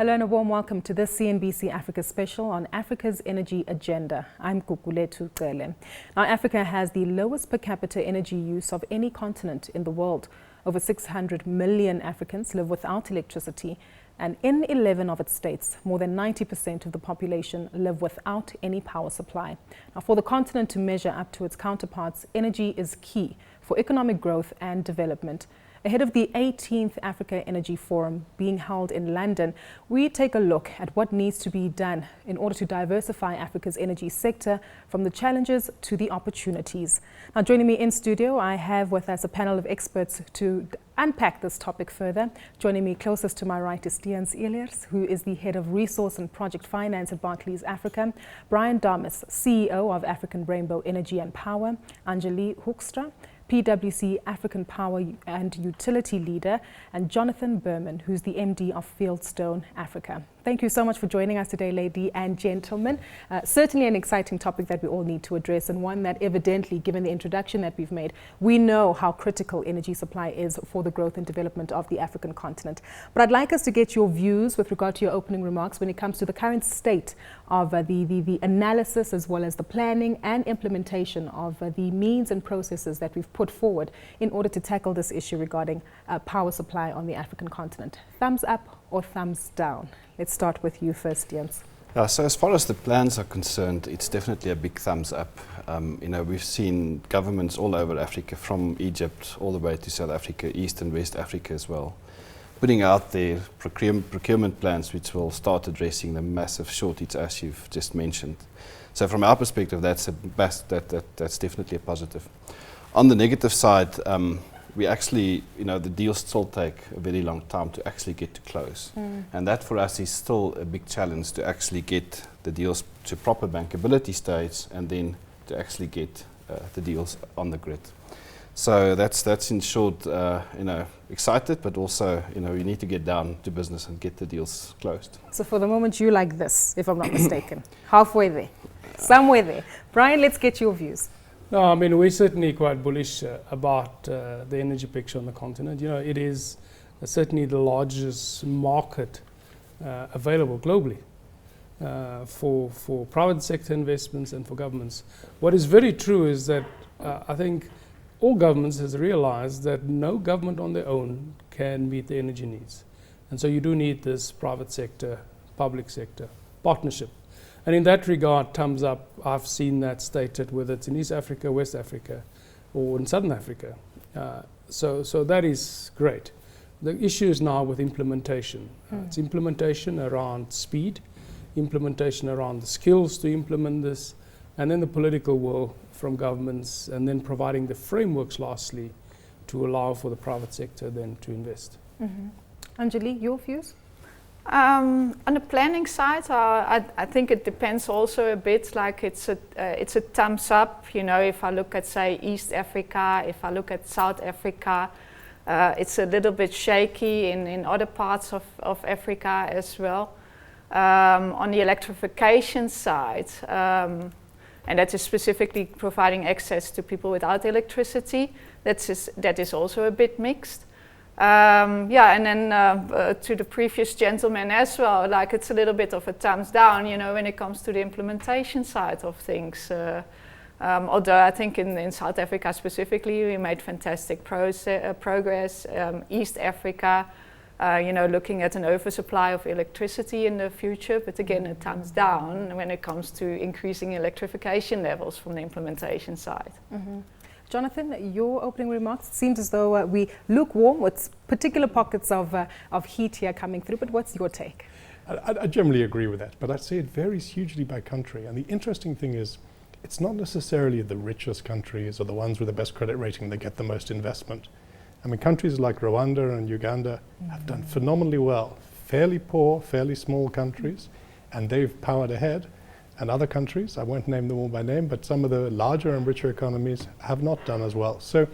Hello and a warm welcome to this CNBC Africa Special on Africa's energy agenda. I'm Kukuletu Cele. Now, Africa has the lowest per capita energy use of any continent in the world. Over 600 million Africans live without electricity, and in 11 of its states, more than 90% of the population live without any power supply. Now, for the continent to measure up to its counterparts, energy is key for economic growth and development. Ahead of the 18th Africa Energy Forum being held in London, we take a look at what needs to be done in order to diversify Africa's energy sector from the challenges to the opportunities. Now, joining me in studio, I have with us a panel of experts to unpack this topic further. Joining me closest to my right is Stians Eliers, who is the Head of Resource and Project Finance at Barclays Africa, Brian Damas, CEO of African Rainbow Energy and Power, Anjali Hoekstra, PwC African Power and Utility Leader, and Jonathan Berman, who's the MD of Fieldstone Africa. Thank you so much for joining us today, ladies and gentlemen. Certainly an exciting topic that we all need to address, and one that evidently, given the introduction that we've made, we know how critical energy supply is for the growth and development of the African continent. But I'd like us to get your views with regard to your opening remarks when it comes to the current state of the analysis as well as the planning and implementation of the means and processes that we've put forward in order to tackle this issue regarding power supply on the African continent. Thumbs up or thumbs down? Let's start with you first, Jens. So as far as the plans are concerned, it's definitely a big thumbs up. We've seen governments all over Africa, from Egypt all the way to South Africa, East and West Africa as well, putting out their procurement plans which will start addressing the massive shortage as you've just mentioned. So from our perspective, that's definitely a positive. On the negative side, we actually, the deals still take a very long time to actually get to close. And that for us is still a big challenge, to actually get the deals to proper bankability stage and then to actually get the deals on the grid. So that's in short, excited, but also, we need to get down to business and get the deals closed. So for the moment, you like this, if I'm not mistaken. Halfway there, somewhere there. Brian, let's get your views. No, I mean, we're certainly quite bullish about the energy picture on the continent. It is certainly the largest market available globally for private sector investments and for governments. What is very true is that I think all governments has realized that no government on their own can meet the energy needs. And so you do need this private sector, public sector partnership. And in that regard, thumbs up, I've seen that stated, whether it's in East Africa, West Africa, or in Southern Africa. So that is great. The issue is now with implementation. It's implementation around speed, implementation around the skills to implement this, and then the political will from governments, and then providing the frameworks, lastly, to allow for the private sector then to invest. Anjali, your views? On the planning side, I think it depends also a bit. Like it's a thumbs up. If I look at, say, East Africa, if I look at South Africa, it's a little bit shaky in other parts of Africa as well. On the electrification side, and that is specifically providing access to people without electricity, that is also a bit mixed. And then to the previous gentleman as well, like it's a little bit of a thumbs down, when it comes to the implementation side of things. Although I think in South Africa specifically, we made fantastic progress. East Africa, looking at an oversupply of electricity in the future, but again, a thumbs down when it comes to increasing electrification levels from the implementation side. Jonathan, your opening remarks, it seems as though we lukewarm with particular pockets of heat here coming through, but what's your take? I generally agree with that, but I'd say it varies hugely by country. And the interesting thing is, it's not necessarily the richest countries or the ones with the best credit rating that get the most investment. I mean, countries like Rwanda and Uganda have done phenomenally well. Fairly poor, fairly small countries, and they've powered ahead. And other countries, I won't name them all by name, but some of the larger and richer economies have not done as well. So,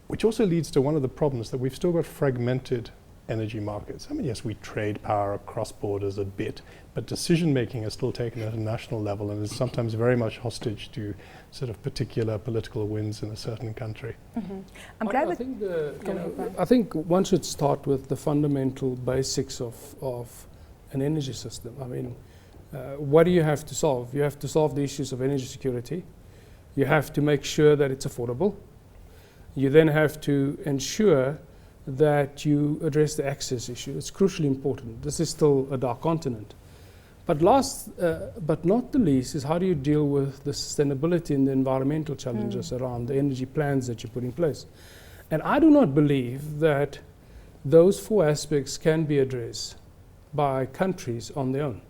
which also leads to one of the problems, that we've still got fragmented energy markets. I mean, yes, we trade power across borders a bit, but decision making is still taken at a national level and is sometimes very much hostage to sort of particular political wins in a certain country. I'm glad I think one should start with the fundamental basics of an energy system. I mean, what do you have to solve? You have to solve the issues of energy security. You have to make sure that it's affordable. You then have to ensure that you address the access issue. It's crucially important. This is still a dark continent. But last, but not the least, is how do you deal with the sustainability and the environmental challenges around the energy plans that you put in place. And I do not believe that those four aspects can be addressed by countries on their own.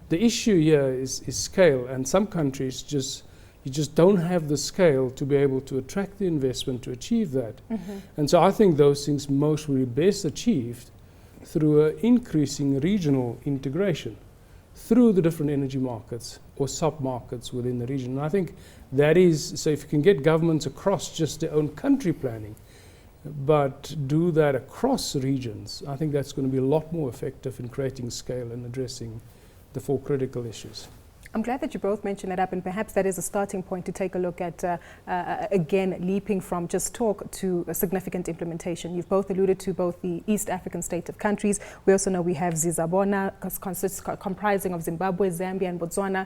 The issue here is scale, and some countries you just don't have the scale to be able to attract the investment to achieve that. And so I think those things most will be best achieved through increasing regional integration through the different energy markets or sub-markets within the region. And I think that is, so if you can get governments across just their own country planning, but do that across regions, I think that's going to be a lot more effective in creating scale and addressing the four critical issues. I'm glad that you both mentioned that up, and perhaps that is a starting point to take a look at, again, leaping from just talk to a significant implementation. You've both alluded to both the East African state of countries. We also know we have Zizabona, comprising of Zimbabwe, Zambia, and Botswana.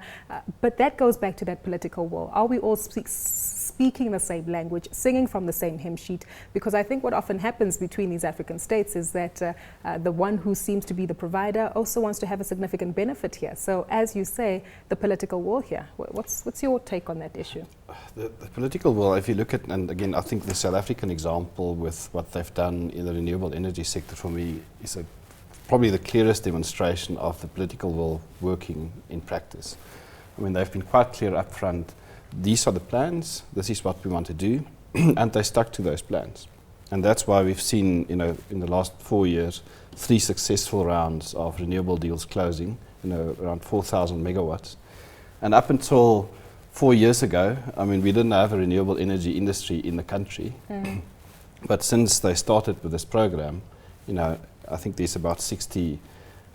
But that goes back to that political will. Are we all speaking the same language, singing from the same hymn sheet? Because I think what often happens between these African states is that the one who seems to be the provider also wants to have a significant benefit here. So as you say, the political will here. What's your take on that issue? The political will, if you look at, and again, I think the South African example with what they've done in the renewable energy sector for me is probably the clearest demonstration of the political will working in practice. I mean, they've been quite clear up front. These are the plans, this is what we want to do, and they stuck to those plans. And that's why we've seen, in the last 4 years, 3 successful rounds of renewable deals closing, around 4,000 megawatts. And up until 4 years ago, I mean, we didn't have a renewable energy industry in the country. But since they started with this program, I think there's about 60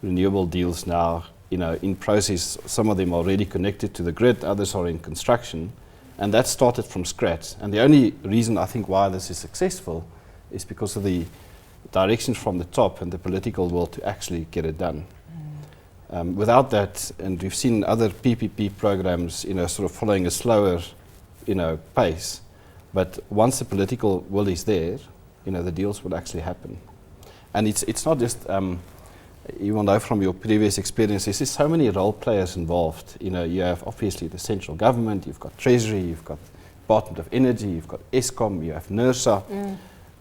renewable deals now, in process. Some of them are already connected to the grid, others are in construction. And that started from scratch. And the only reason I think why this is successful is because of the direction from the top and the political will to actually get it done. Without that, and we've seen other PPP programs, sort of following a slower, pace. But once the political will is there, the deals will actually happen. And it's not just, you will know from your previous experiences, there's so many role players involved. You have obviously the central government, you've got Treasury, you've got Department of Energy, you've got Eskom, you have NERSA.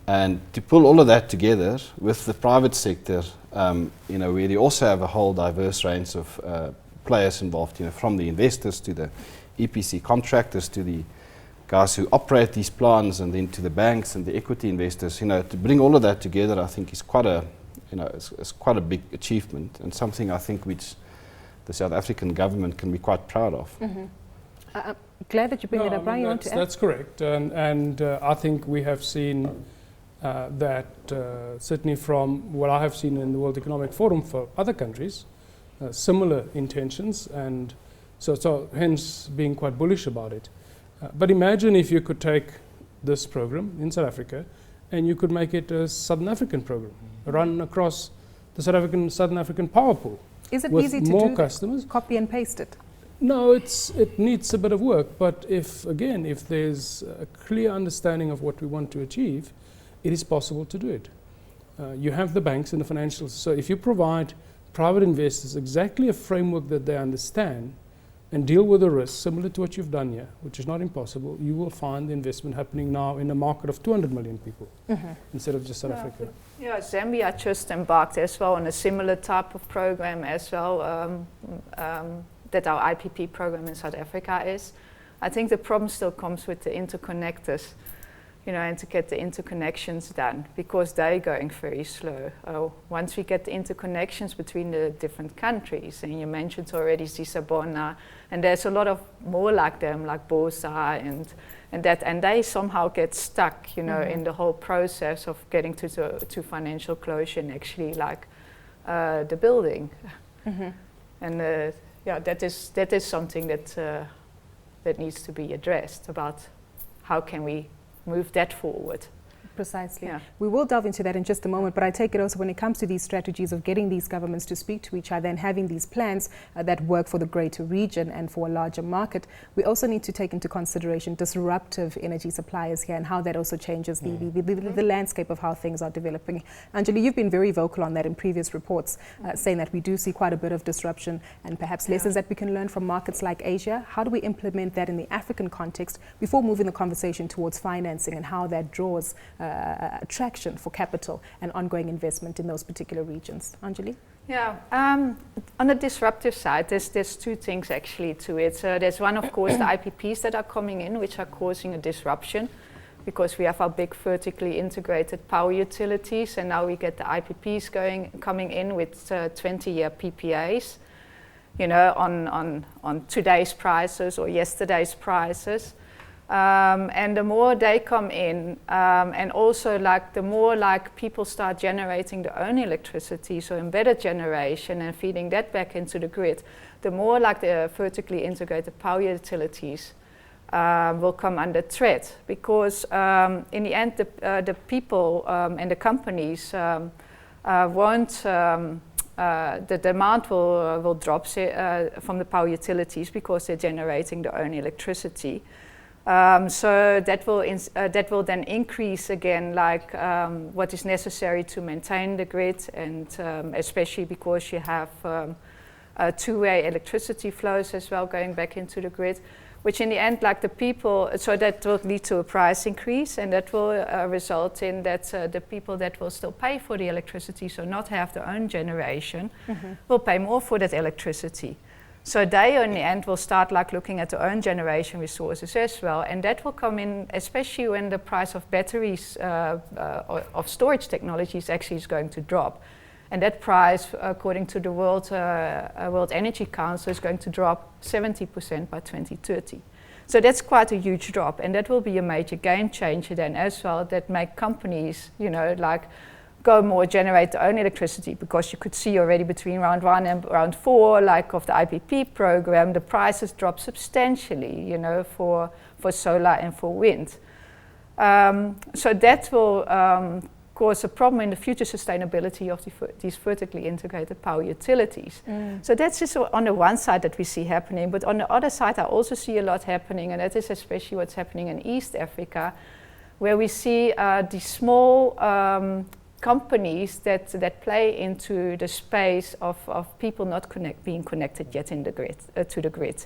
And to pull all of that together with the private sector, where you also have a whole diverse range of players involved, from the investors to the EPC contractors to the guys who operate these plants, and then to the banks and the equity investors. To bring all of that together, I think is quite a, it's quite a big achievement, and something I think which the South African government can be quite proud of. I'm glad that you bring it up. Brian, you want to add? That's correct, and I think we have seen that certainly from what I have seen in the World Economic Forum for other countries, similar intentions, and so hence being quite bullish about it. But imagine if you could take this program in South Africa and you could make it a Southern African program, run across the Southern African power pool. Is it with easy to more do customers? Copy and paste it? No, it needs a bit of work, but if there's a clear understanding of what we want to achieve, it is possible to do it. You have the banks and the financials, so if you provide private investors exactly a framework that they understand and deal with the risks similar to what you've done here, which is not impossible, you will find the investment happening now in a market of 200 million people instead of just South Africa. Yeah, Zambia just embarked as well on a similar type of program as well, that our IPP program in South Africa is. I think the problem still comes with the interconnectors, and to get the interconnections done, because they're going very slow. Once we get the interconnections between the different countries, and you mentioned already Zizabona, and there's a lot of more like them, like Bosa and they somehow get stuck, in the whole process of getting to financial closure and actually like the building. And that is something that needs to be addressed, about how can we move that forward. Precisely. Yeah. We will delve into that in just a moment, but I take it also when it comes to these strategies of getting these governments to speak to each other and having these plans that work for the greater region and for a larger market, we also need to take into consideration disruptive energy suppliers here and how that also changes the landscape of how things are developing. Anjali, you've been very vocal on that in previous reports, saying that we do see quite a bit of disruption and perhaps lessons that we can learn from markets like Asia. How do we implement that in the African context before moving the conversation towards financing and how that draws attraction for capital and ongoing investment in those particular regions? Anjali? Yeah, on the disruptive side, there's two things actually to it. There's one, of course, the IPPs that are coming in, which are causing a disruption, because we have our big vertically integrated power utilities, and now we get the IPPs coming in with 20-year PPAs, you know, on today's prices or yesterday's prices. And the more they come in, and also like the more like people start generating their own electricity, so embedded generation and feeding that back into the grid, the more like the vertically integrated power utilities will come under threat, because in the end the people and the companies won't, the demand will drop from the power utilities because they're generating their own electricity. So that will then increase again, like what is necessary to maintain the grid, and especially because you have two-way electricity flows as well going back into the grid, which in the end, like the people, so that will lead to a price increase, and that will result in that the people that will still pay for the electricity, so not have their own generation, will pay more for that electricity. So they in the end will start like looking at their own generation resources as well, and that will come in especially when the price of batteries of storage technologies actually is going to drop. And that price, according to the World Energy Council, is going to drop 70% by 2030. So that's quite a huge drop, and that will be a major game changer then as well, that make companies, you know, like go more generate their own electricity, because you could see already between round 1 and round 4, like of the IPP program, the prices drop substantially, you know, for solar and for wind. So that will cause a problem in the future sustainability of these vertically integrated power utilities. So that's just on the one side that we see happening, but on the other side I also see a lot happening, and that is especially what's happening in East Africa, where we see these small companies that play into the space of people not being connected yet in the grid, to the grid.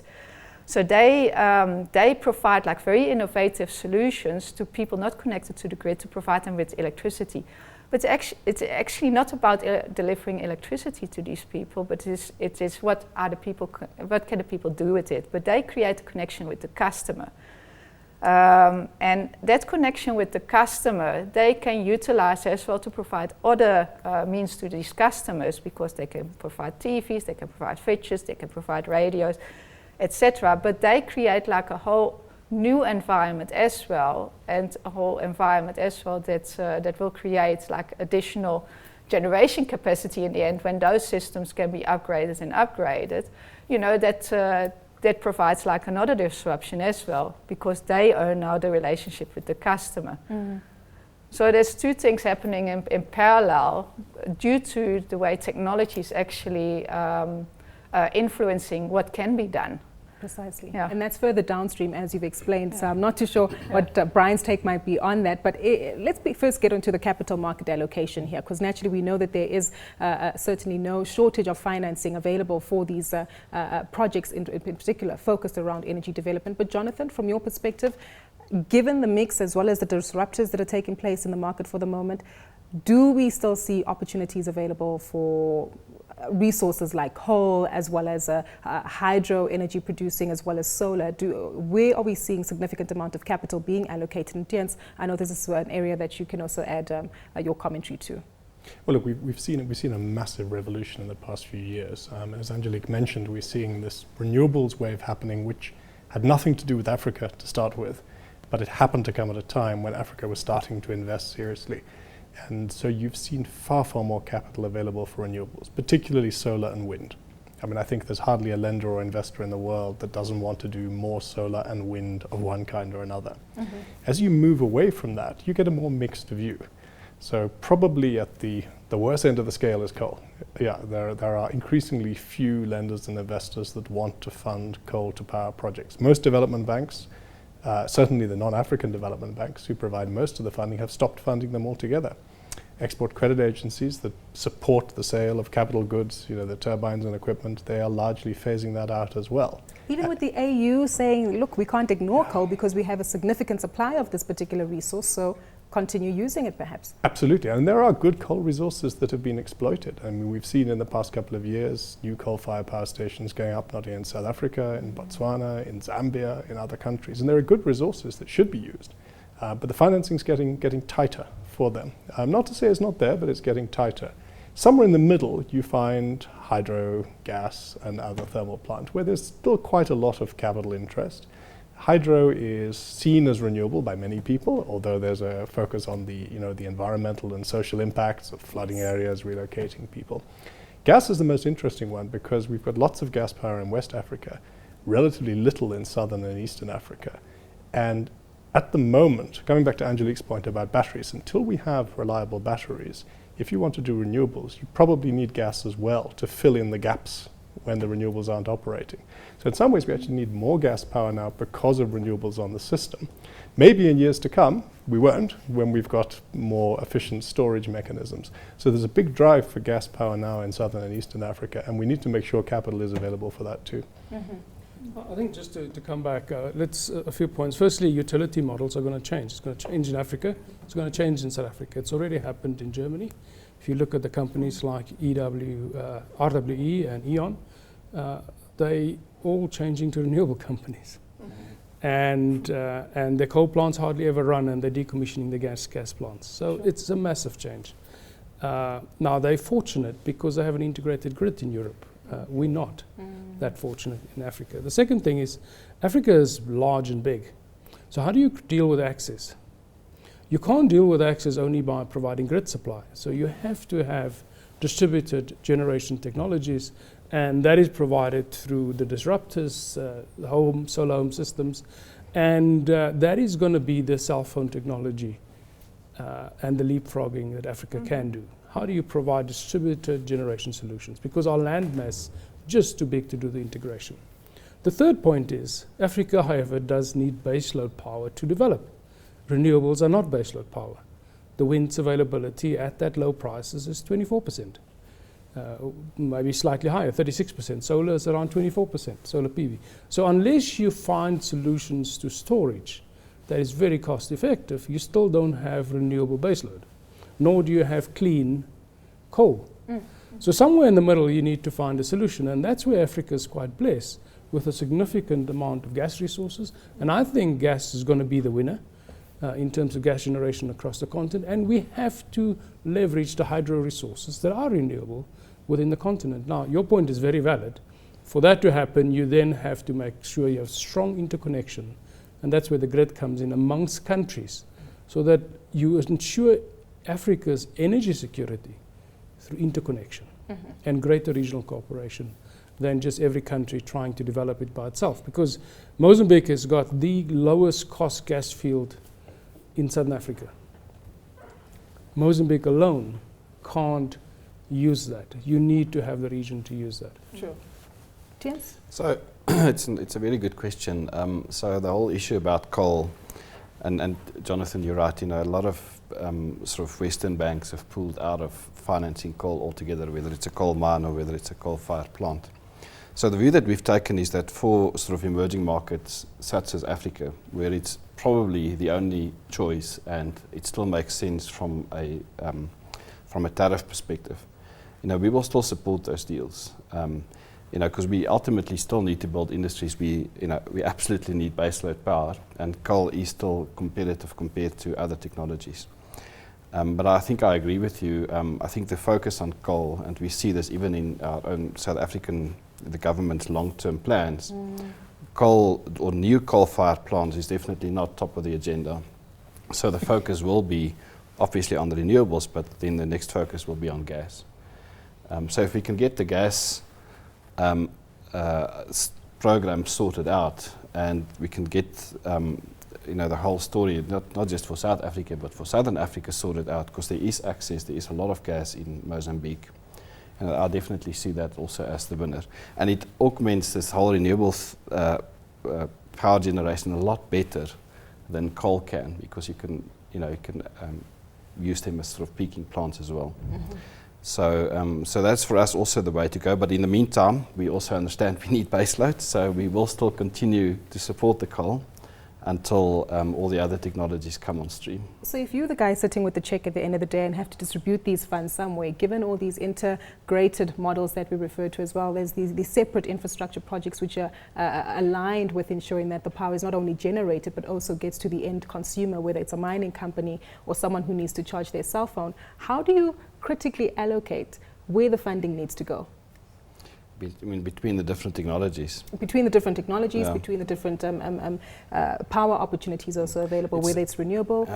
So they provide like very innovative solutions to people not connected to the grid to provide them with electricity. But it's actually not about delivering electricity to these people, but it is what can the people do with it? But they create a connection with the customer. And that connection with the customer, they can utilize as well to provide other means to these customers, because they can provide TVs, they can provide fridges, they can provide radios, etc. But they create like a whole new environment as well, and a whole environment as well that will create like additional generation capacity in the end, when those systems can be upgraded and upgraded, you know, that provides like another disruption as well, because they own now the relationship with the customer. So there's two things happening in parallel due to the way technology is actually influencing what can be done. Precisely. Yeah. And that's further downstream, as you've explained. So I'm not too sure what Brian's take might be on that, but let's first get into the capital market allocation here, because naturally we know that there is certainly no shortage of financing available for these projects in particular focused around energy development. But Jonathan, from your perspective, given the mix as well as the disruptors that are taking place in the market for the moment, do we still see opportunities available for resources like coal, as well as hydro energy producing, as well as solar? Where are we seeing significant amount of capital being allocated? And Jens, I know this is an area that you can also add your commentary to. Well, look, we've seen a massive revolution in the past few years. As Angelique mentioned, we're seeing this renewables wave happening, which had nothing to do with Africa to start with, but it happened to come at a time when Africa was starting to invest seriously. And so you've seen far more capital available for renewables, particularly solar and wind. I mean, I think there's hardly a lender or investor in the world that doesn't want to do more solar and wind of one kind or another. As you move away from that, you get a more mixed view. So probably at the worst end of the scale is coal. Yeah, there are increasingly few lenders and investors that want to fund coal to power projects. Most development banks, certainly the non-African development banks who provide most of the funding, have stopped funding them altogether. Export credit agencies that support the sale of capital goods, the turbines and equipment, they are largely phasing that out as well. Even with the AU saying, look, we can't ignore coal because we have a significant supply of this particular resource, so continue using it perhaps. Absolutely, and there are good coal resources that have been exploited. I mean, we've seen in the past couple of years new coal-fired power stations going up, not only in South Africa, in Botswana, in Zambia, in other countries, and there are good resources that should be used. But the financing's getting tighter for them. Not to say it's not there, but it's getting tighter. Somewhere in the middle, you find hydro, gas, and other thermal plants, where there's still quite a lot of capital interest. Hydro is seen as renewable by many people, although there's a focus on the environmental and social impacts of flooding areas, relocating people. Gas is the most interesting one because we've got lots of gas power in West Africa, relatively little in Southern and Eastern Africa. And at the moment, coming back to Angelique's point about batteries, until we have reliable batteries, if you want to do renewables, you probably need gas as well to fill in the gaps when the renewables aren't operating. So in some ways we actually need more gas power now because of renewables on the system. Maybe in years to come we won't, when we've got more efficient storage mechanisms. So there's a big drive for gas power now in Southern and Eastern Africa, and we need to make sure capital is available for that too. I think just to come back, let's a few points. Firstly, utility models are going to change. It's going to change in Africa. It's going to change in South Africa. It's already happened in Germany. If you look at the companies like RWE and E.ON, they all changing to renewable companies. And their coal plants hardly ever run, and they're decommissioning the gas plants. So it's a massive change. Now they're fortunate because they have an integrated grid in Europe. We're not that fortunate in Africa. The second thing is Africa is large and big. So how do you deal with access? You can't deal with access only by providing grid supply. So you have to have distributed generation technologies, and that is provided through the disruptors, solar home systems, and that is going to be the cell phone technology and the leapfrogging that Africa can do. How do you provide distributed generation solutions? Because our land mass just too big to do the integration. The third point is Africa, however, does need baseload power to develop. Renewables are not baseload power. The wind's availability at that low prices is 24%, maybe slightly higher, 36%. Solar is around 24%, solar PV. So unless you find solutions to storage that is very cost effective, you still don't have renewable baseload, nor do you have clean coal. So somewhere in the middle you need to find a solution, and that's where Africa is quite blessed with a significant amount of gas resources, and I think gas is going to be the winner in terms of gas generation across the continent, and we have to leverage the hydro resources that are renewable within the continent. Now, your point is very valid. For that to happen, you then have to make sure you have strong interconnection, and that's where the grid comes in amongst countries, so that you ensure Africa's energy security through interconnection and greater regional cooperation than just every country trying to develop it by itself. Because Mozambique has got the lowest cost gas field in Southern Africa. Mozambique alone can't use that. You need to have the region to use that. Sure. James? So it's a very good question. So the whole issue about coal, and Jonathan, you're right, a lot of sort of Western banks have pulled out of financing coal altogether, whether it's a coal mine or whether it's a coal-fired plant. So the view that we've taken is that for sort of emerging markets such as Africa, where it's probably the only choice and it still makes sense from a tariff perspective, we will still support those deals. Because we ultimately still need to build industries. We absolutely need baseload power, and coal is still competitive compared to other technologies. But I think I agree with you. I think the focus on coal, and we see this even in our own South African, the government's long-term plans, coal or new coal-fired plants is definitely not top of the agenda. So the focus will be obviously on the renewables, but then the next focus will be on gas. So if we can get the gas program sorted out, and we can get the whole story, not just for South Africa, but for Southern Africa sorted out, because there is access, there is a lot of gas in Mozambique. And I definitely see that also as the winner. And it augments this whole renewable power generation a lot better than coal can, because you can use them as sort of peaking plants as well. Mm-hmm. So that's for us also the way to go. But in the meantime, we also understand we need baseload, so we will still continue to support the coal until all the other technologies come on stream. So if you're the guy sitting with the check at the end of the day and have to distribute these funds somewhere, given all these integrated models that we refer to as well, there's these separate infrastructure projects which are aligned with ensuring that the power is not only generated but also gets to the end consumer, whether it's a mining company or someone who needs to charge their cell phone. How do you critically allocate where the funding needs to go? Between the different technologies. Between the different technologies, Yeah. between the different power opportunities also available, whether it's renewable.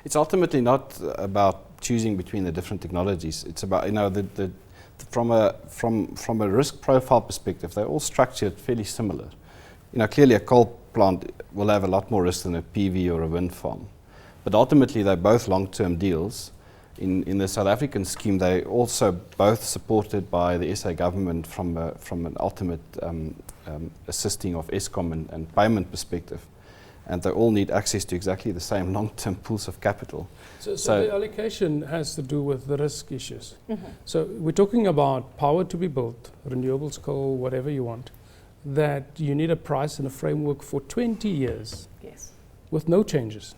It's ultimately not about choosing between the different technologies. It's about, from a risk profile perspective, they're all structured fairly similar. Clearly a coal plant will have a lot more risk than a PV or a wind farm. But ultimately they're both long-term deals. In the South African scheme, they also both supported by the SA government from an ultimate assisting of Eskom and payment perspective. And they all need access to exactly the same long-term pools of capital. So the allocation has to do with the risk issues. Mm-hmm. So we're talking about power to be built, renewables, coal, whatever you want, that you need a price and a framework for 20 years. Yes. With no changes.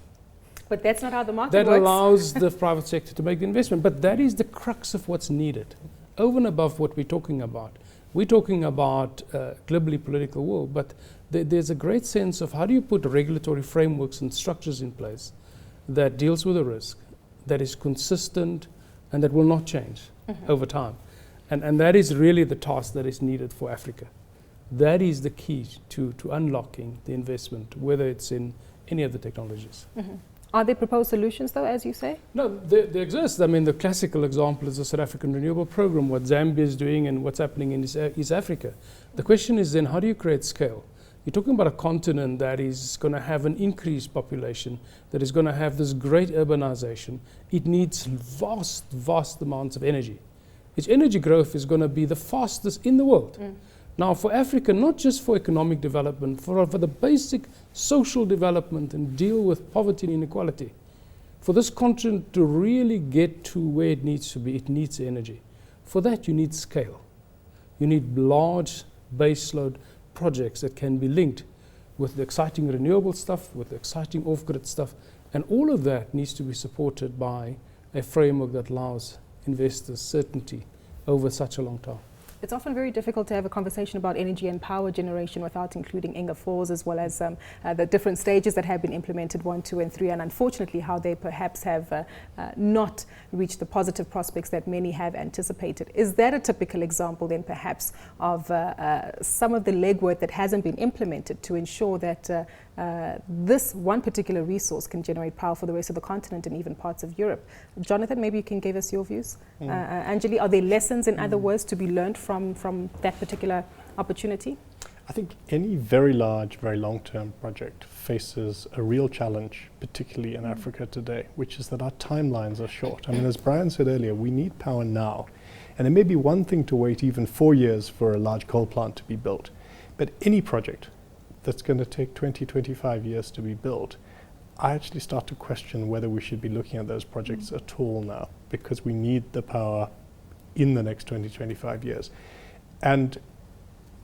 But that's not how the market That works. allows the private sector to make the investment. But that is the crux of what's needed. Over and above what we're talking about. We're talking about globally political will, but there's a great sense of how do you put regulatory frameworks and structures in place that deals with the risk, that is consistent, and that will not change over time. And that is really the task that is needed for Africa. That is the key to unlocking the investment, whether it's in any of the technologies. Mm-hmm. Are there proposed solutions, though, as you say? No, they exist. I mean, the classical example is the South African Renewable Program, what Zambia is doing and what's happening in East Africa. The question is then, how do you create scale? You're talking about a continent that is going to have an increased population, that is going to have this great urbanization. It needs vast, vast amounts of energy. Its energy growth is going to be the fastest in the world. Now, for Africa, not just for economic development, for the basic social development and deal with poverty and inequality, for this continent to really get to where it needs to be, it needs energy. For that, you need scale. You need large baseload projects that can be linked with the exciting renewable stuff, with the exciting off-grid stuff, and all of that needs to be supported by a framework that allows investors certainty over such a long time. It's often very difficult to have a conversation about energy and power generation without including Inga Falls, as well as the different stages that have been implemented, 1, 2, and 3, and unfortunately how they perhaps have not reached the positive prospects that many have anticipated. Is that a typical example then perhaps of some of the legwork that hasn't been implemented to ensure that this one particular resource can generate power for the rest of the continent and even parts of Europe? Jonathan, maybe you can give us your views. Anjali, are there lessons, in other words, to be learned from that particular opportunity? I think any very large, very long-term project faces a real challenge, particularly in Africa today, which is that our timelines are short. I mean, as Brian said earlier, we need power now. And it may be one thing to wait even 4 years for a large coal plant to be built, but any project that's going to take 20, 25 years to be built, I actually start to question whether we should be looking at those projects at all now, because we need the power in the next 20, 25 years. And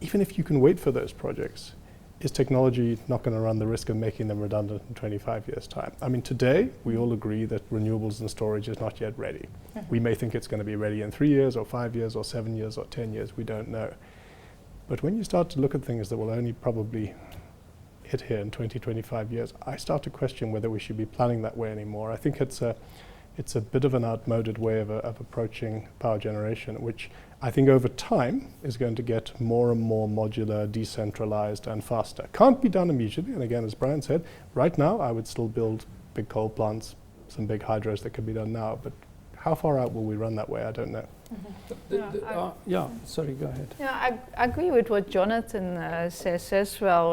even if you can wait for those projects, is technology not going to run the risk of making them redundant in 25 years' time? I mean, today, we all agree that renewables and storage is not yet ready. We may think it's going to be ready in 3 years or 5 years or 7 years or 10 years, we don't know. But when you start to look at things that will only probably hit here in 20, 25 years, I start to question whether we should be planning that way anymore. I think it's a bit of an outmoded way of approaching power generation, which I think over time is going to get more and more modular, decentralized, and faster. Can't be done immediately, and again, as Brian said, right now I would still build big coal plants, some big hydros that could be done now, but how far out will we run that way? I don't know. Sorry, go ahead. Yeah, I agree with what Jonathan says as well.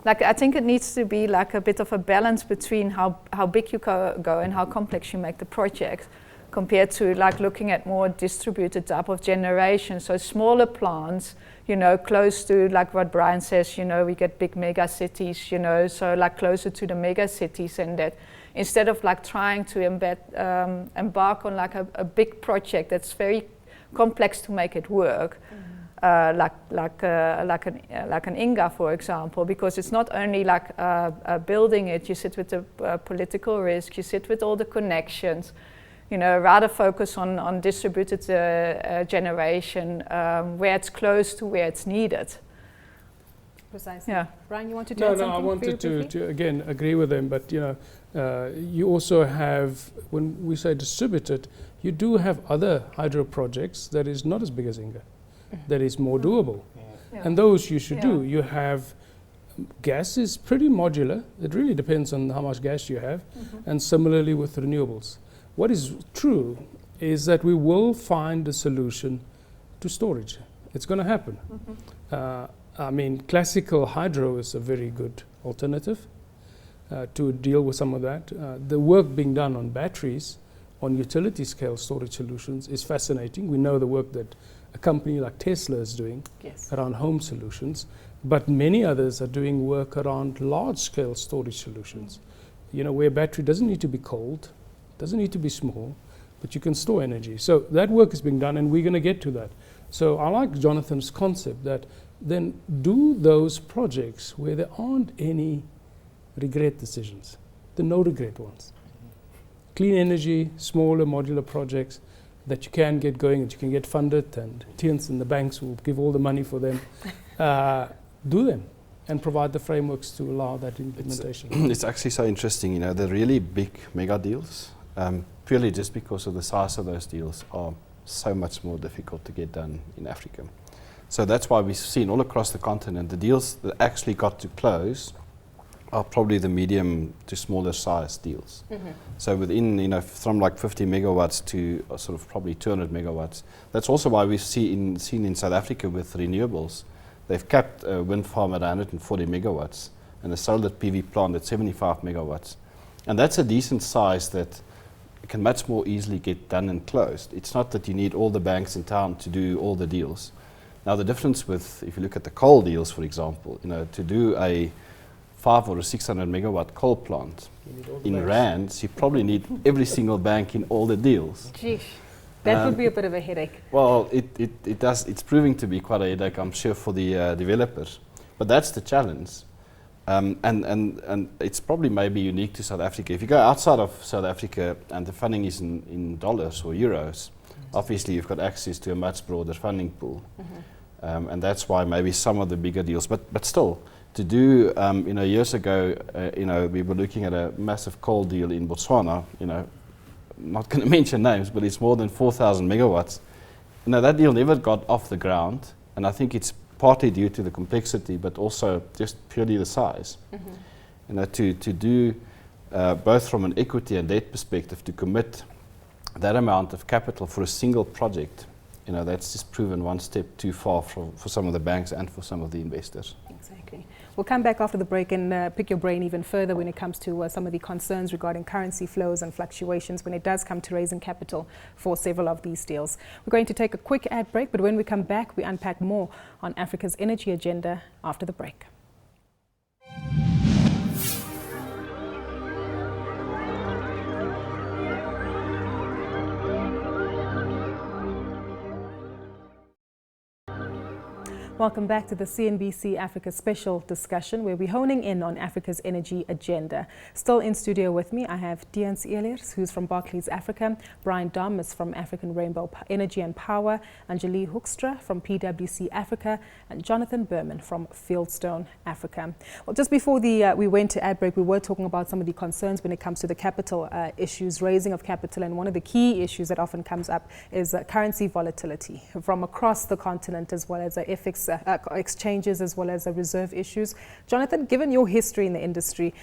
Like I think it needs to be like a bit of a balance between how big you go and how complex you make the project, compared to like looking at more distributed type of generation. So smaller plants, you know, close to like what Brian says, you know, we get big mega cities, you know, so like closer to the mega cities, and that instead of like trying to embark on like a big project that's very complex to make it work, like an Inga, for example, because it's not only like building it. You sit with the political risk, you sit with all the connections. You know, rather focus on distributed generation where it's close to where it's needed. Precisely. Yeah. Brian, you want to do something? No, I wanted to again agree with them, but you know, you also have, when we say distributed, you do have other hydro projects that is not as big as Inga, that is more doable, and those you should do. You have gas is pretty modular. It really depends on how much gas you have, and similarly with renewables. What is true is that we will find a solution to storage. It's going to happen. I mean, classical hydro is a very good alternative to deal with some of that. The work being done on batteries, on utility scale storage solutions is fascinating. We know the work that a company like Tesla is doing around home solutions, but many others are doing work around large scale storage solutions. You know, where battery doesn't need to be cold, doesn't need to be small, but you can store energy. So that work is being done, and we're going to get to that. So I like Jonathan's concept that then do those projects where there aren't any regret decisions, the no regret ones. Clean energy, smaller modular projects that you can get going, and you can get funded, and TNs and the banks will give all the money for them. Do them and provide the frameworks to allow that implementation. It's actually so interesting, you know, the really big mega deals, purely just because of the size of those deals, are so much more difficult to get done in Africa. So that's why we've seen all across the continent, the deals that actually got to close are probably the medium to smaller size deals. So within, you know, from like 50 megawatts to sort of probably 200 megawatts. That's also why we've seen in South Africa with renewables, they've capped a wind farm at 140 megawatts and a solar PV plant at 75 megawatts. And that's a decent size that can much more easily get done and closed. It's not that you need all the banks in town to do all the deals. Now the difference with, if you look at the coal deals, for example, you know, to do a 500 or 600 megawatt coal plant in rands, you probably need every single bank in all the deals. Geesh, that would be a bit of a headache. Well, it does. It's proving to be quite a headache, I'm sure, for the developers. But that's the challenge. And it's probably maybe unique to South Africa. If you go outside of South Africa and the funding is in dollars or euros, obviously you've got access to a much broader funding pool. And that's why maybe some of the bigger deals, but still, to do, you know, years ago, you know, we were looking at a massive coal deal in Botswana, you know, not going to mention names, but it's more than 4,000 megawatts. You know, that deal never got off the ground, and I think it's partly due to the complexity, but also just purely the size. You know, to do both from an equity and debt perspective, to commit that amount of capital for a single project, you know, that's just proven one step too far for some of the banks and for some of the investors. Exactly. We'll come back after the break and pick your brain even further when it comes to some of the concerns regarding currency flows and fluctuations when it does come to raising capital for several of these deals. We're going to take a quick ad break, but when we come back, we unpack more on Africa's energy agenda after the break. Welcome back to the CNBC Africa Special discussion, where we're honing in on Africa's energy agenda. Still in studio with me, I have Dian Eliers, who's from Barclays Africa, Brian Dom is from African Rainbow Energy and Power, Anjali Hoekstra from PwC Africa, and Jonathan Berman from Fieldstone Africa. Well, just before we went to ad break, we were talking about some of the concerns when it comes to the capital issues, raising of capital, and one of the key issues that often comes up is currency volatility from across the continent, as well as FX exchanges as well as reserve issues. Jonathan, given your history in the industry,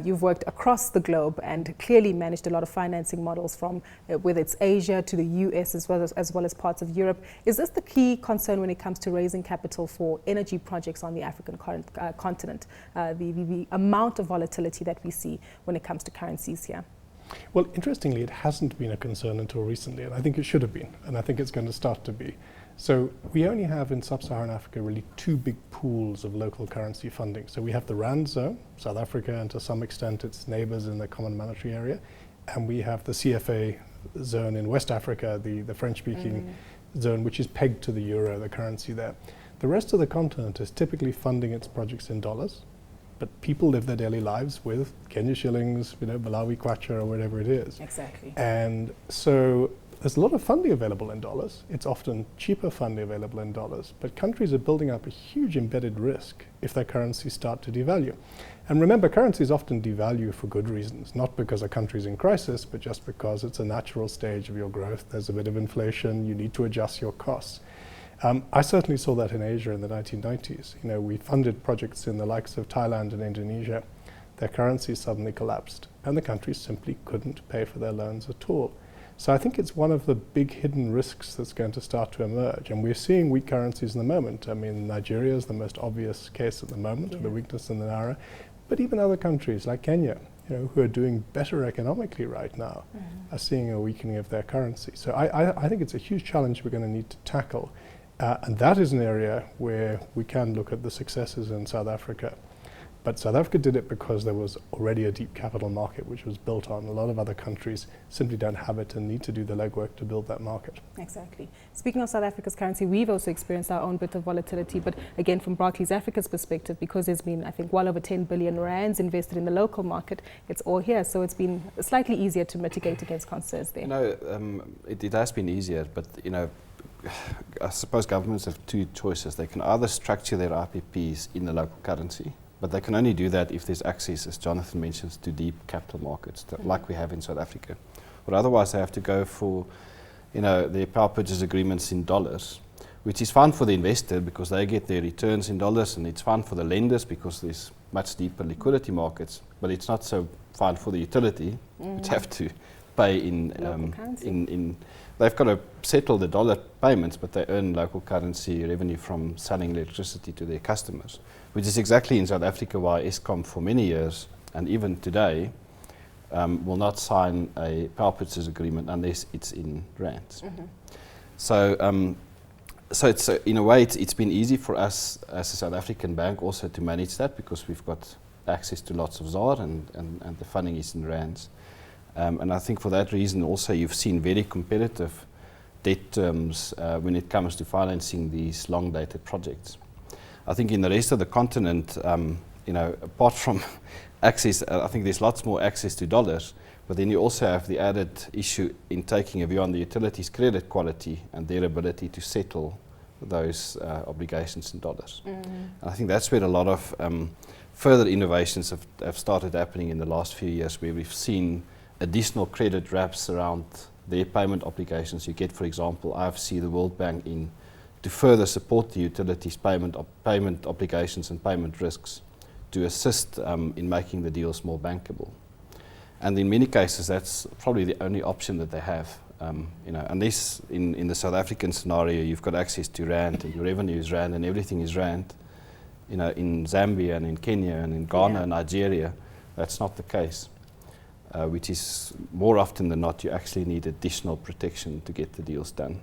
you've worked across the globe and clearly managed a lot of financing models from whether it's Asia to the US as well as parts of Europe. Is this the key concern when it comes to raising capital for energy projects on the African continent? The amount of volatility that we see when it comes to currencies here? Well, interestingly, it hasn't been a concern until recently, and I think it should have been, and I think it's going to start to be. So we only have in sub-Saharan Africa really two big pools of local currency funding. So we have the Rand zone, South Africa, and to some extent its neighbors in the common monetary area, and we have the CFA zone in West Africa, the French-speaking zone, which is pegged to the euro, the currency there. The rest of the continent is typically funding its projects in dollars, but people live their daily lives with Kenya shillings, Malawi kwacha, or whatever it is. Exactly. And so there's a lot of funding available in dollars. It's often cheaper funding available in dollars, but countries are building up a huge embedded risk if their currencies start to devalue. And remember, currencies often devalue for good reasons, not because a country's in crisis, but just because it's a natural stage of your growth. There's a bit of inflation, you need to adjust your costs. I certainly saw that in Asia in the 1990s. We funded projects in the likes of Thailand and Indonesia. Their currencies suddenly collapsed, and the countries simply couldn't pay for their loans at all. So I think it's one of the big hidden risks that's going to start to emerge. And we're seeing weak currencies in the moment. I mean, Nigeria is the most obvious case at the moment, the weakness in the Naira. But even other countries like Kenya, who are doing better economically right now, are seeing a weakening of their currency. So I think it's a huge challenge we're going to need to tackle. And that is an area where we can look at the successes in South Africa. But South Africa did it because there was already a deep capital market which was built on. A lot of other countries simply don't have it and need to do the legwork to build that market. Exactly. Speaking of South Africa's currency, we've also experienced our own bit of volatility, but again, from Barclays Africa's perspective, because there's been, I think, well over 10 billion rands invested in the local market, it's all here. So it's been slightly easier to mitigate against concerns there. It has been easier, but, I suppose governments have two choices. They can either structure their IPPs in the local currency, but they can only do that if there's access, as Jonathan mentions, to deep capital markets, like we have in South Africa. Or otherwise they have to go for, their power purchase agreements in dollars, which is fun for the investor because they get their returns in dollars, and it's fun for the lenders because there's much deeper liquidity markets, but it's not so fun for the utility, which have to pay in they've got to settle the dollar payments, but they earn local currency revenue from selling electricity to their customers, which is exactly in South Africa why Eskom for many years, and even today, will not sign a power purchase agreement unless it's in rands. So it's in a way, it's been easy for us as a South African bank also to manage that because we've got access to lots of ZAR and the funding is in rands. And I think for that reason also you've seen very competitive debt terms when it comes to financing these long-dated projects. I think in the rest of the continent, apart from access, I think there's lots more access to dollars, but then you also have the added issue in taking a view on the utilities' credit quality and their ability to settle those obligations in dollars. And I think that's where a lot of further innovations have started happening in the last few years, where we've seen additional credit wraps around their payment obligations. You get, for example, IFC, the World Bank, in to further support the utilities' payment obligations and payment risks to assist in making the deals more bankable. And in many cases, that's probably the only option that they have. Unless in the South African scenario, you've got access to rand and your revenue is rand and everything is rand. In Zambia and in Kenya and in Ghana and Nigeria, that's not the case. Which is more often than not, you actually need additional protection to get the deals done.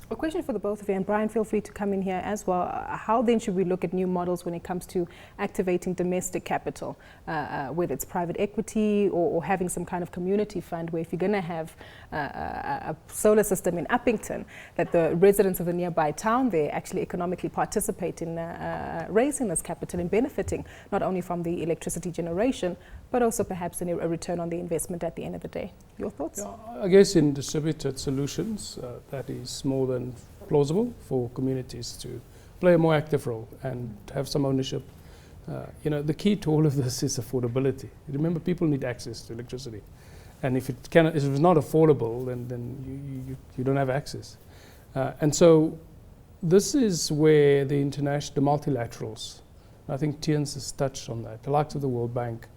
A question for the both of you, and Brian, feel free to come in here as well. How then should we look at new models when it comes to activating domestic capital, whether it's private equity or having some kind of community fund, where if you're going to have a solar system in Uppington, that the residents of the nearby town there actually economically participate in raising this capital and benefiting not only from the electricity generation, but also perhaps a return on the investment at the end of the day. Your thoughts? Yeah, I guess in distributed solutions, that is more than plausible for communities to play a more active role and have some ownership. The key to all of this is affordability. Remember, people need access to electricity. And if it's not affordable, then you don't have access. And so this is where the multilaterals, I think Tiens has touched on that, the likes of the World Bank,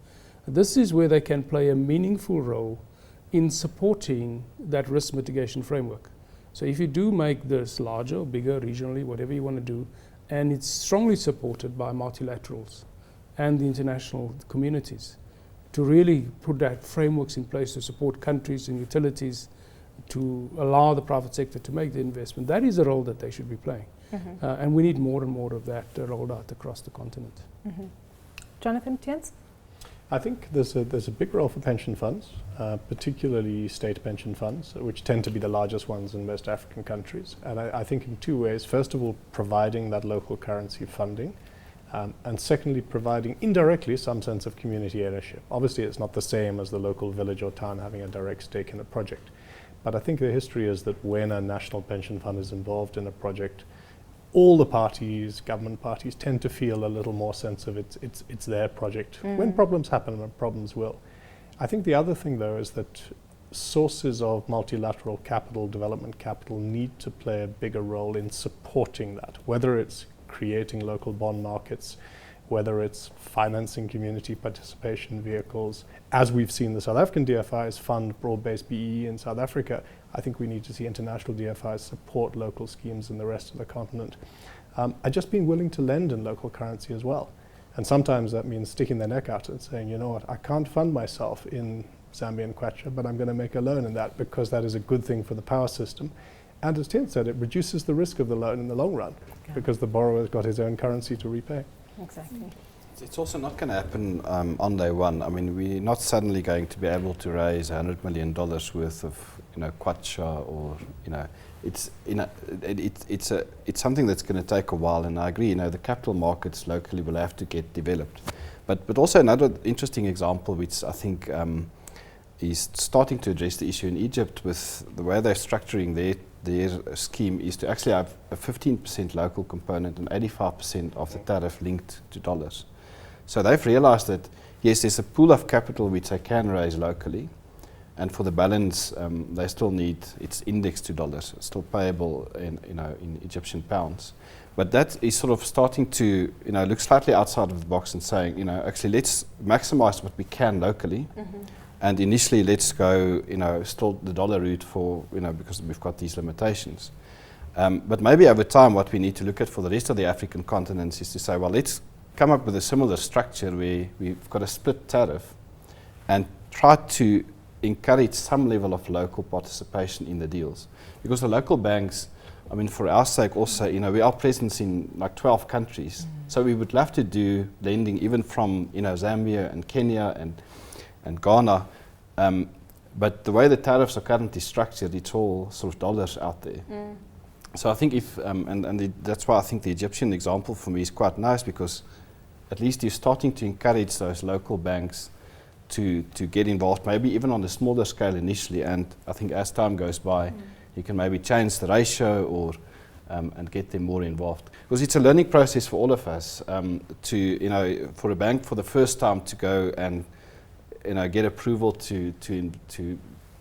this is where they can play a meaningful role in supporting that risk mitigation framework. So if you do make this larger or bigger, regionally, whatever you want to do, and it's strongly supported by multilaterals and the international communities, to really put that frameworks in place to support countries and utilities to allow the private sector to make the investment. That is a role that they should be playing. And we need more and more of that rolled out across the continent. Jonathan, Tiens? I think there's a big role for pension funds, particularly state pension funds, which tend to be the largest ones in most African countries. And I think in two ways. First of all, providing that local currency funding, and secondly, providing indirectly some sense of community ownership. Obviously, it's not the same as the local village or town having a direct stake in a project. But I think the history is that when a national pension fund is involved in a project, all the parties, government parties, tend to feel a little more sense of it's their project. When problems happen, and problems will. I think the other thing, though, is that sources of multilateral capital, development capital, need to play a bigger role in supporting that, whether it's creating local bond markets, whether it's financing community participation vehicles. As we've seen the South African DFIs fund broad-based BEE in South Africa, I think we need to see international DFIs support local schemes in the rest of the continent. And just being willing to lend in local currency as well. And sometimes that means sticking their neck out and saying, you know what, I can't fund myself in Zambian kwacha, but I'm going to make a loan in that because that is a good thing for the power system. And as Tien said, it reduces the risk of the loan in the long run because the borrower's got his own currency to repay. Exactly. It's also not going to happen on day one. I mean, we're not suddenly going to be able to raise $100 million worth of, kwacha, or it's something that's going to take a while. And I agree, the capital markets locally will have to get developed. But also another interesting example, which I think is starting to address the issue in Egypt with the way they're structuring their scheme, is to actually have a 15% local component and 85% of the tariff linked to dollars. So they've realized that, yes, there's a pool of capital which they can raise locally, and for the balance, they still need, it's indexed to dollars, it's still payable in Egyptian pounds. But that is sort of starting to, look slightly outside of the box and saying, actually let's maximize what we can locally. And initially, let's go, still the dollar route for, because we've got these limitations. But maybe over time, what we need to look at for the rest of the African continents is to say, well, let's come up with a similar structure where we've got a split tariff and try to encourage some level of local participation in the deals. Because the local banks, for our sake also, we are present in like 12 countries. So we would love to do lending even from, Zambia and Kenya and Ghana, but the way the tariffs are currently structured, it's all sort of dollars out there. So I think that's why I think the Egyptian example for me is quite nice, because at least you're starting to encourage those local banks to get involved, maybe even on a smaller scale initially, and I think as time goes by, you can maybe change the ratio or and get them more involved. Because it's a learning process for all of us for a bank for the first time to go and get approval to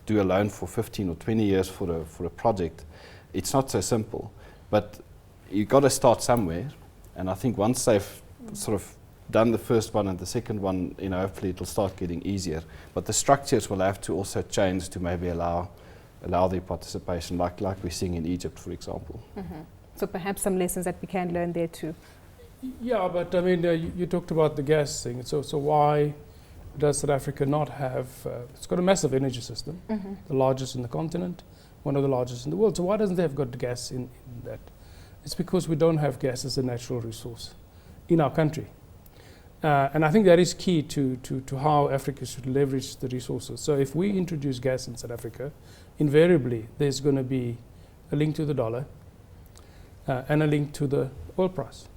do a loan for 15 or 20 years for a project. It's not so simple, but you've got to start somewhere. And I think once they've sort of done the first one and the second one, hopefully it'll start getting easier. But the structures will have to also change to maybe allow their participation, like we're seeing in Egypt, for example. So perhaps some lessons that we can learn there too. Yeah, but you talked about the gas thing. So why does South Africa not have, it's got a massive energy system, the largest in the continent, one of the largest in the world. So why doesn't it have got gas in that? It's because we don't have gas as a natural resource in our country. And I think that is key to how Africa should leverage the resources. So if we introduce gas in South Africa, invariably there's going to be a link to the dollar and a link to the oil price.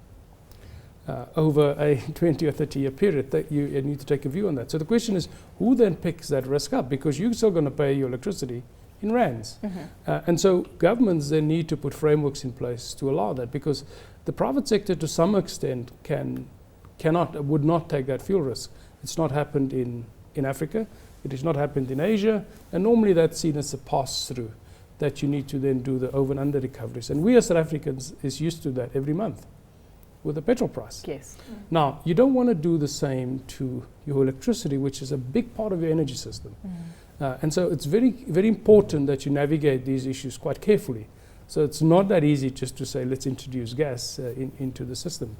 Over a 20 or 30 year period, that you need to take a view on that. So the question is, who then picks that risk up? Because you're still going to pay your electricity in rands. And so governments then need to put frameworks in place to allow that, because the private sector to some extent would not take that fuel risk. It's not happened in Africa, it has not happened in Asia, and normally that's seen as a pass-through that you need to then do the over and under recoveries. And we as South Africans is used to that every month with the petrol price. Yes. Now, you don't want to do the same to your electricity, which is a big part of your energy system. And so it's very, very important that you navigate these issues quite carefully. So it's not that easy just to say, let's introduce gas into the system.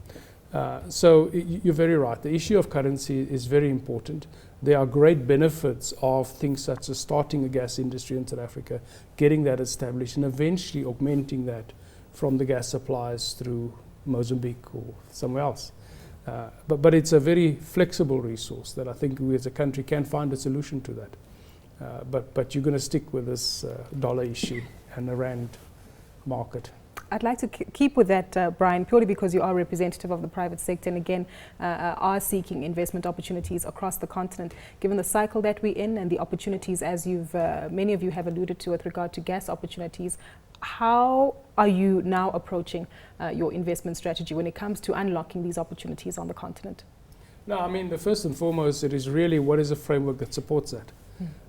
So you're very right. The issue of currency is very important. There are great benefits of things such as starting a gas industry in South Africa, getting that established, and eventually augmenting that from the gas supplies through Mozambique or somewhere else. But it's a very flexible resource that I think we as a country can find a solution to that. But you're going to stick with this dollar issue and the rand market. I'd like to keep with that, Brian, purely because you are representative of the private sector and again are seeking investment opportunities across the continent. Given the cycle that we're in and the opportunities, as many of you have alluded to with regard to gas opportunities, how are you now approaching your investment strategy when it comes to unlocking these opportunities on the continent? No, I mean, the first and foremost, it is really what is a framework that supports that.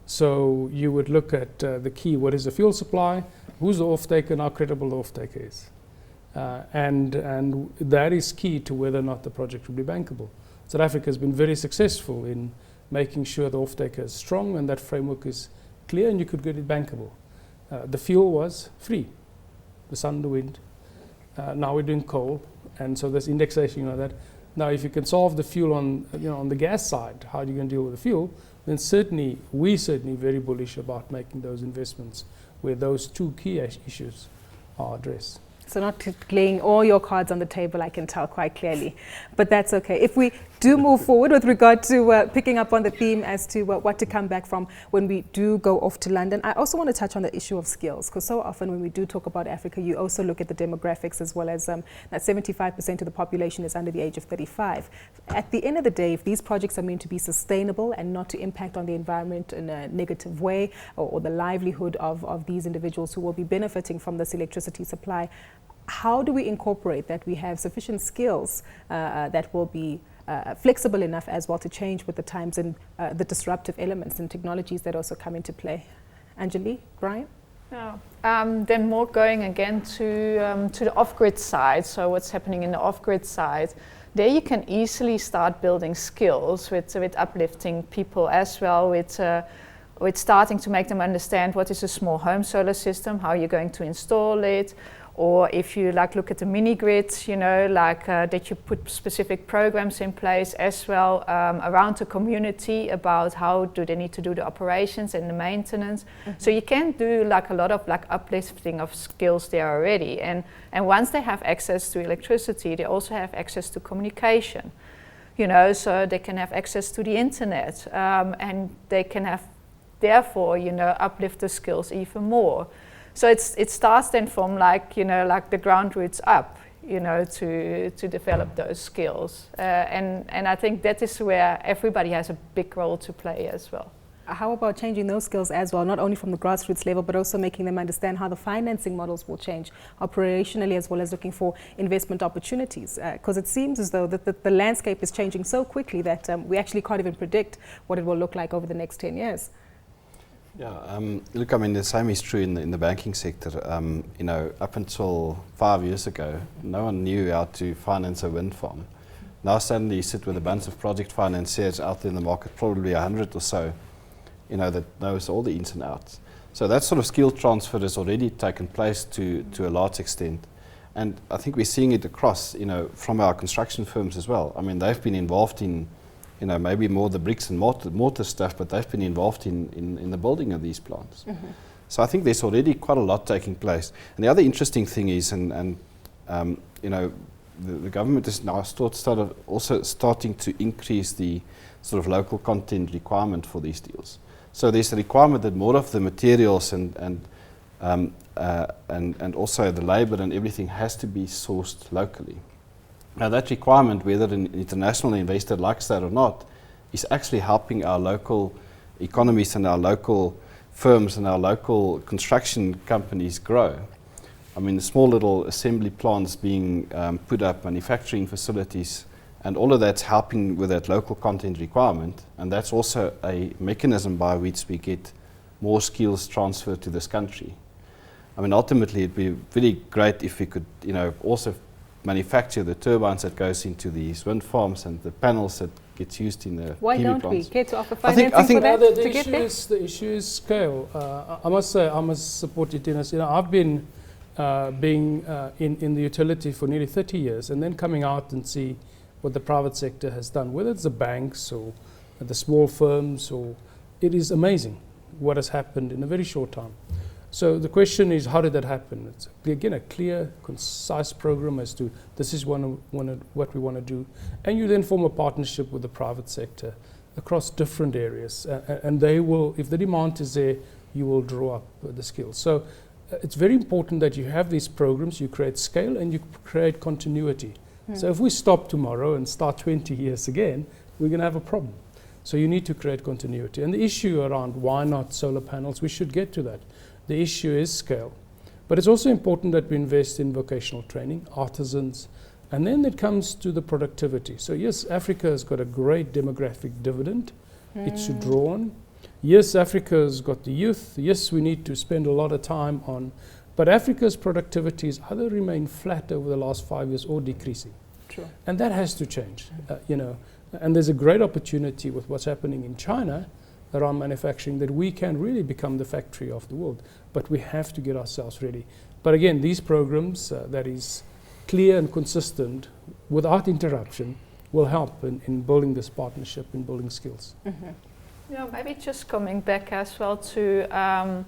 So you would look at the key, what is the fuel supply, who's the off-taker, and how credible the off-taker is. And that is key to whether or not the project will be bankable. South Africa has been very successful in making sure the off-taker is strong and that framework is clear and you could get it bankable. The fuel was free, the sun, the wind. Now we're doing coal, and so there's indexation, that. Now if you can solve the fuel on the gas side, how are you going to deal with the fuel? Then we're certainly very bullish about making those investments where those two key issues are addressed. So not laying all your cards on the table, I can tell quite clearly, but that's okay. If we do move forward with regard to picking up on the theme as to what to come back from when we do go off to London, I also want to touch on the issue of skills, because so often when we do talk about Africa, you also look at the demographics as well as that 75% of the population is under the age of 35. At the end of the day, if these projects are meant to be sustainable and not to impact on the environment in a negative way or the livelihood of these individuals who will be benefiting from this electricity supply, how do we incorporate that we have sufficient skills that will be flexible enough as well to change with the times and the disruptive elements and technologies that also come into play? Anjali, Brian? Yeah. Then more going again to the off-grid side. So what's happening in the off-grid side, there you can easily start building skills with uplifting people as well, with starting to make them understand what is a small home solar system, how you're going to install it. Or if you look at the mini grids, that you put specific programs in place as well around the community about how do they need to do the operations and the maintenance. So you can do a lot of uplifting of skills there already. And once they have access to electricity, they also have access to communication. So they can have access to the internet and they can have, therefore, uplift the skills even more. So it starts then from the ground roots up, to develop those skills. And I think that is where everybody has a big role to play as well. How about changing those skills as well, not only from the grassroots level, but also making them understand how the financing models will change operationally, as well as looking for investment opportunities? Because it seems as though that the landscape is changing so quickly that we actually can't even predict what it will look like over the next 10 years. Yeah, look, I mean, the same is true in the banking sector. Up until 5 years ago, no one knew how to finance a wind farm. Now suddenly you sit with a bunch of project financiers out there in the market, probably 100 or so, that knows all the ins and outs. So that sort of skill transfer has already taken place to a large extent. And I think we're seeing it across, from our construction firms as well. I mean, they've been involved in maybe more the bricks and mortar stuff, but they've been involved in the building of these plants. So I think there's already quite a lot taking place. And the other interesting thing is, the government is now also starting to increase the sort of local content requirement for these deals. So there's a requirement that more of the materials and also the labor and everything has to be sourced locally. Now that requirement, whether an international investor likes that or not, is actually helping our local economies and our local firms and our local construction companies grow. I mean, the small little assembly plants being put up, manufacturing facilities, and all of that's helping with that local content requirement, and that's also a mechanism by which we get more skills transferred to this country. I mean, ultimately, it'd be really great if we could, also manufacture the turbines that goes into these wind farms and the panels that gets used in the Why PV don't plants. we care to offer I think financing for that the to get there? the issue is scale. I must say, I must support you, Tinus. I've been being in the utility for nearly 30 years, and then coming out and see what the private sector has done, whether it's the banks or the small firms, or it is amazing what has happened in a very short time. So the question is, how did that happen? It's again a clear, concise program as to this is what we want to do, and you then form a partnership with the private sector across different areas, and they will, if the demand is there, you will draw up the skills. So it's very important that you have these programs, you create scale, and you create continuity. So if we stop tomorrow and start 20 years again, we're going to have a problem. So you need to create continuity. And the issue around why not solar panels, we should get to that. The issue is scale. But it's also important that we invest in vocational training, artisans, and then it comes to the productivity. So yes, Africa has got a great demographic dividend. It should draw on. Yes, Africa's got the youth. Yes, we need to spend a lot of time on, but Africa's productivity has either remained flat over the last 5 years or decreasing. True. And that has to change, And there's a great opportunity with what's happening in China around manufacturing that we can really become the factory of the world. But we have to get ourselves ready. But again, these programs that is clear and consistent without interruption will help in building this partnership and building skills. Yeah, maybe just coming back as well to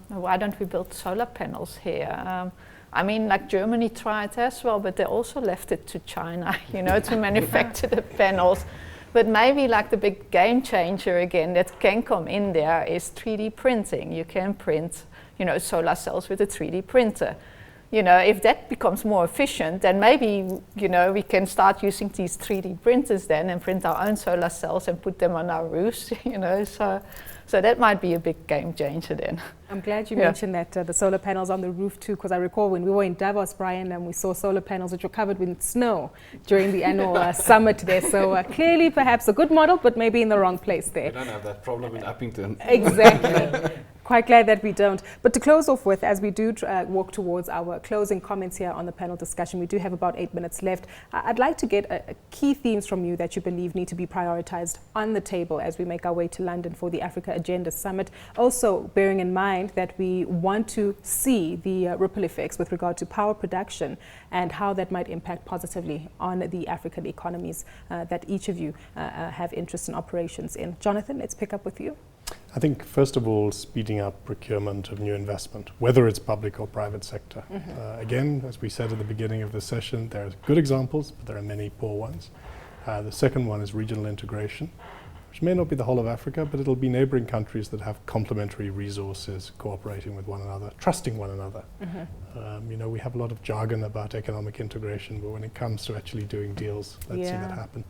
why don't we build solar panels here? I mean, like Germany tried as well, but they also left it to China, to manufacture the panels. But maybe like the big game changer again that can come in there is 3D printing. You can print, solar cells with a 3D printer. If that becomes more efficient, then maybe, we can start using these 3D printers then and print our own solar cells and put them on our roofs, So that might be a big game changer then. I'm glad you mentioned that, the solar panels on the roof too, because I recall when we were in Davos, Brian, and we saw solar panels which were covered with snow during the annual summit there. So clearly perhaps a good model, but maybe in the wrong place there. We don't have that problem in Uppington. Exactly. Quite glad that we don't. But to close off with, as we do walk towards our closing comments here on the panel discussion, we do have about 8 minutes left. I'd like to get key themes from you that you believe need to be prioritized on the table as we make our way to London for the Africa Agenda Summit. Also, bearing in mind that we want to see the ripple effects with regard to power production and how that might impact positively on the African economies that each of you have interest in operations in. Jonathan, let's pick up with you. I think, first of all, speeding up procurement of new investment, whether it's public or private sector. Again, as we said at the beginning of the session, there are good examples, but there are many poor ones. The second one is regional integration, which may not be the whole of Africa, but it'll be neighboring countries that have complementary resources, cooperating with one another, trusting one another. We have a lot of jargon about economic integration, but when it comes to actually doing deals, let's see that happen.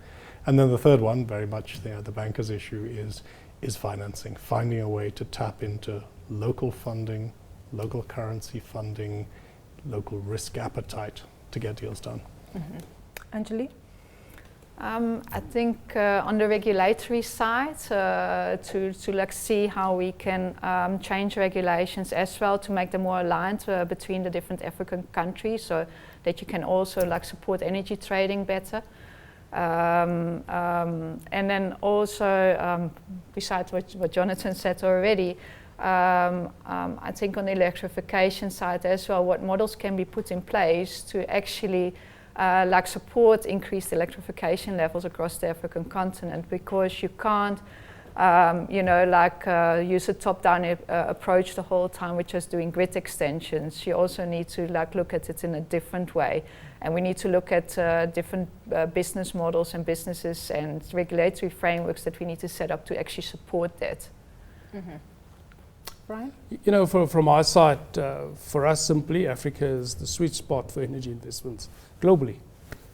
And then the third one, very much the banker's issue, is financing, finding a way to tap into local funding, local currency funding, local risk appetite to get deals done. Anjali? I think on the regulatory side, to see how we can change regulations as well to make them more aligned between the different African countries, so that you can also support energy trading better. And then also, besides what Jonathan said already, I think on the electrification side as well, what models can be put in place to actually support increased electrification levels across the African continent, because you can't use a top-down approach the whole time with just doing grid extensions. You also need to look at it in a different way. And we need to look at different business models and businesses and regulatory frameworks that we need to set up to actually support that. Brian? From our side, for us simply, Africa is the sweet spot for energy investments globally.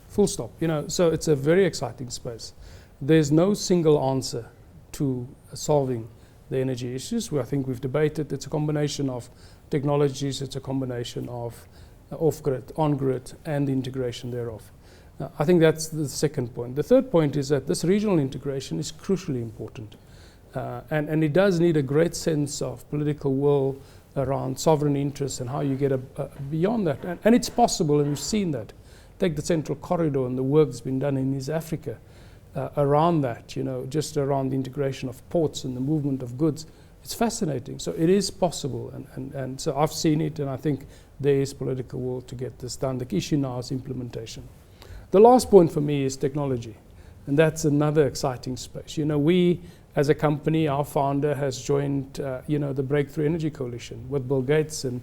Full stop. So it's a very exciting space. There's no single answer to solving the energy issues. I think we've debated. It's a combination of technologies. It's a combination of off-grid, on-grid, and the integration thereof. I think that's the second point. The third point is that this regional integration is crucially important. And it does need a great sense of political will around sovereign interests and how you get beyond that. And it's possible, and we've seen that. Take the Central Corridor and the work that's been done in East Africa around that, just around the integration of ports and the movement of goods. It's fascinating. So it is possible, and so I've seen it, and I think there is political will to get this done. The issue now is implementation. The last point for me is technology, and that's another exciting space. We, as a company, our founder has joined, the Breakthrough Energy Coalition with Bill Gates and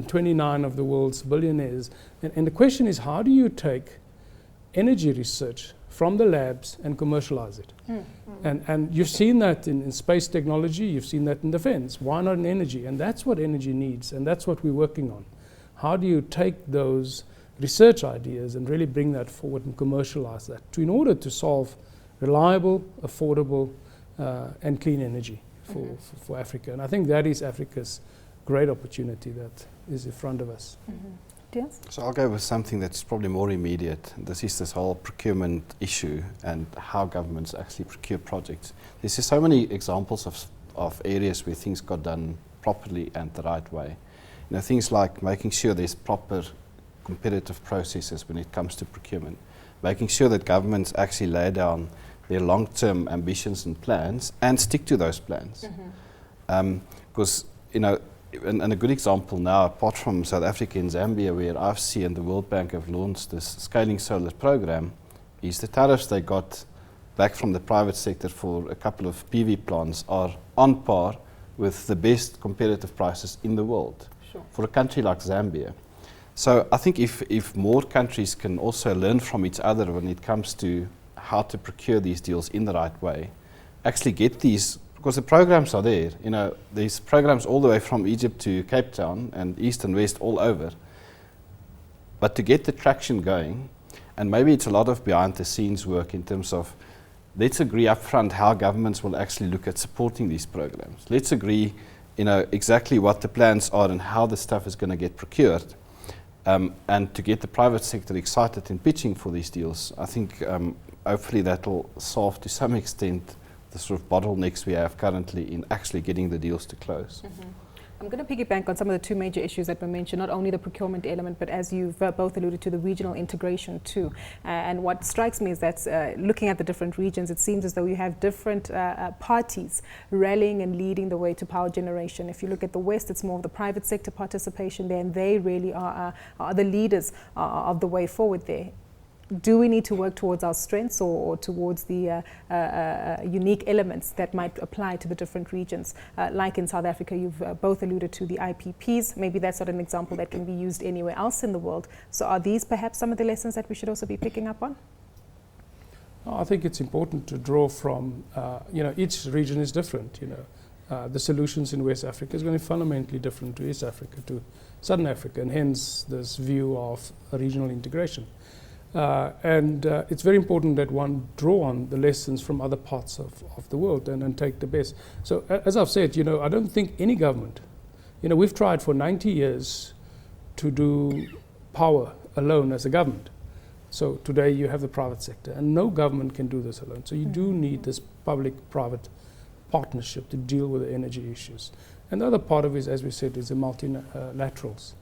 29 of the world's billionaires. And the question is, how do you take energy research from the labs and commercialize it? And you've seen that in space technology, you've seen that in defense. Why not in energy? And that's what energy needs, and that's what we're working on. How do you take those research ideas and really bring that forward and commercialize that in order to solve reliable, affordable, and clean energy for Africa? And I think that is Africa's great opportunity that is in front of us. Yes? So I'll go with something that's probably more immediate. This is this whole procurement issue and how governments actually procure projects. There's just so many examples of areas where things got done properly and the right way. Things like making sure there's proper competitive processes when it comes to procurement, making sure that governments actually lay down their long-term ambitions and plans and stick to those plans. Because, and a good example now, apart from South Africa and Zambia, where IFC and the World Bank have launched this scaling solar program, is the tariffs they got back from the private sector for a couple of PV plants are on par with the best competitive prices in the world. Sure. For a country like Zambia. So I think if more countries can also learn from each other when it comes to how to procure these deals in the right way, actually get these, because the programs are there, there's programs all the way from Egypt to Cape Town and East and West all over. But to get the traction going, and maybe it's a lot of behind the scenes work in terms of, let's agree up front how governments will actually look at supporting these programs. Let's agree exactly what the plans are and how the stuff is going to get procured. And to get the private sector excited in pitching for these deals, I think hopefully that will solve to some extent the sort of bottlenecks we have currently in actually getting the deals to close. I'm going to piggyback on some of the two major issues that were mentioned, not only the procurement element, but as you've both alluded to, the regional integration too. And what strikes me is that looking at the different regions, it seems as though you have different parties rallying and leading the way to power generation. If you look at the West, it's more of the private sector participation there, and they really are the leaders of the way forward there. Do we need to work towards our strengths or towards the unique elements that might apply to the different regions? Like in South Africa, you've both alluded to the IPPs. Maybe that's not an example that can be used anywhere else in the world. So are these perhaps some of the lessons that we should also be picking up on? I think it's important to draw from, each region is different. The solutions in West Africa is going to be fundamentally different to East Africa, to Southern Africa, and hence this view of regional integration. It's very important that one draw on the lessons from other parts of the world and take the best. So as I've said, I don't think any government, we've tried for 90 years to do power alone as a government. So today you have the private sector, and no government can do this alone. So you do need this public-private partnership to deal with the energy issues. And the other part of it, as we said, is the multilaterals,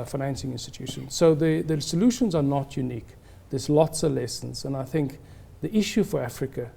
financing institutions. So the solutions are not unique. There's lots of lessons, and I think the issue for Africa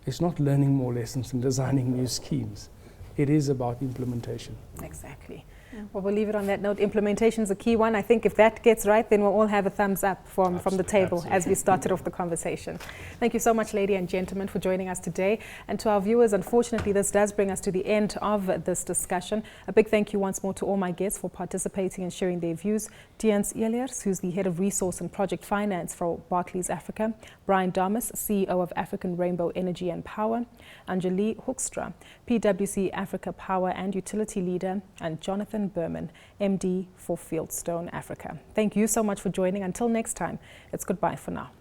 is not learning more lessons and designing new schemes. It is about implementation. Exactly. Well, we'll leave it on that note. Implementation is a key one. I think if that gets right, then we'll all have a thumbs up from the table as we started off the conversation. Thank you so much, ladies and gentlemen, for joining us today. And to our viewers, unfortunately, this does bring us to the end of this discussion. A big thank you once more to all my guests for participating and sharing their views. Tiens Eliers, who's the Head of Resource and Project Finance for Barclays Africa. Brian Damas, CEO of African Rainbow Energy and Power. Anjali Hoekstra, PwC Africa Power and Utility Leader. And Jonathan Berman, MD for Fieldstone Africa. Thank you so much for joining. Until next time, it's goodbye for now.